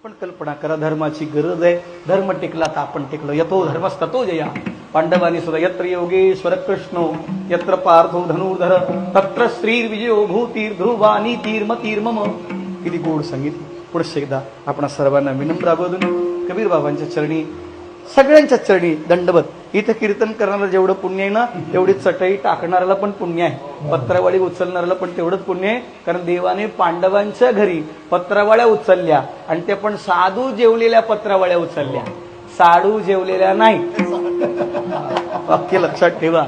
पण कल्पना करा, धर्माची गरज आहे. धर्म टिकला तर आपण टिकलो. यतो धर्मस्ततो जया. पांडवांनी सुद्धा यत्र योगेश्वर कृष्णो यत्र पार्थो धनुर्धर तत्र श्रीर्विजयो भूतीर ध्रुवानी तीर्मतीर्मम. किती गोड सांगितली. पुढे एकदा आपण सर्वांना विनम्र आवाजाने कबीर बाबांच्या चरणी, सगळ्यांच्या चरणी दंडवत. इथं कीर्तन करणारा जेवढं पुण्य आहे ना, तेवढी चटई टाकणाऱ्याला पण पुण्य आहे, पत्रावळी उचलणाऱ्याला पण तेवढंच पुण्य आहे. कारण देवाने पांडवांच्या घरी पत्रावळ्या उचलल्या आणि ते पण साधू जेवलेल्या पत्रावळ्या उचलल्या, साडू जेवलेल्या नाही. वाक्य लक्षात ठेवा.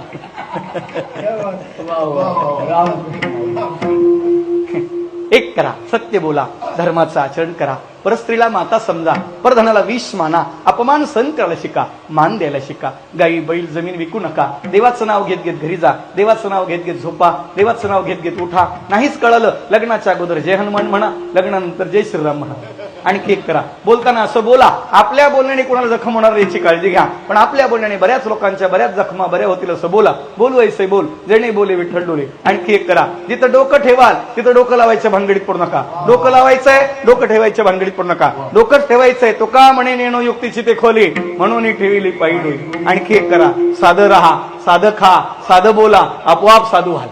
एक करा, सत्य बोला, धर्माचं आचरण करा, परस्त्रीला माता समजा, परधनाला विष माना, अपमान सहन करायला शिका, मान द्यायला शिका, गाई बैल जमीन विकू नका, देवाचं नाव घेत घेत घरी जा, देवाचं नाव घेत घेत झोपा, देवाचं नाव घेत घेत उठा. नाहीच कळलं, लग्नाच्या अगोदर जय हनुमान म्हणा, लग्नानंतर जय श्रीराम म्हणा. आणखी एक करा, बोलताना असं बोला, आपल्या बोलण्याने कोणाला जखम होणार याची काळजी घ्या, पण आपल्या बोलण्याने बऱ्याच लोकांच्या बऱ्याच जखमा बऱ्या होतील असं बोला. बोलू ऐसे बोल जेणे बोले विठ्ठल डोले. आणखी एक करा, जिथं डोकं ठेवाल तिथं डोकं लावायच्या भानगडीत पडू नका. डोकं लावायचंय, डोकं ठेवायच्या भानगडीत पडू नका. डोकंच ठेवायचंय, तो का म्हणे नेणो युक्तीची ते खोली, म्हणून ठेवली पायी डोळी. आणखी एक करा, साधं राहा, साधं खा, साधं बोला, आपोआप साधू व्हाल.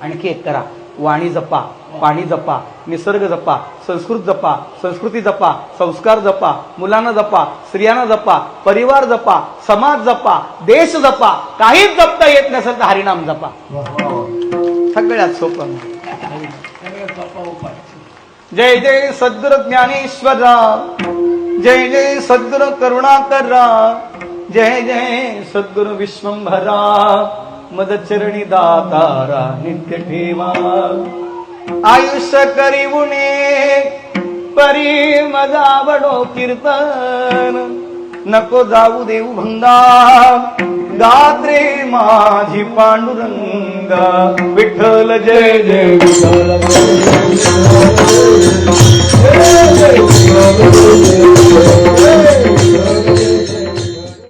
आणखी एक करा, वाणी जपा, पाणी जपा, निसर्ग जपा, संस्कृत जपा, संस्कृती जपा, संस्कार जपा, मुलांना जपा, स्त्रियांना जपा, परिवार जपा, समाज जपा, देश जपा. काहीच जपता येत नसेल तर हरिनाम जपा. सगळ्यात सोपं. जय जय सद्गुरु ज्ञानेश्वरा, जय जय सद्गुरु करुणाकरा, जय जय सद्गुरु विश्वंभरा, मदचरणी दातारा नित्य ठेवा. आयुष्य करीवुने परी मजावडो कीर्तन, नको जाऊ देऊ भंगा, गात्रे माझी पांडुरंगा. विठ्ठल जय जय विठ्ठल.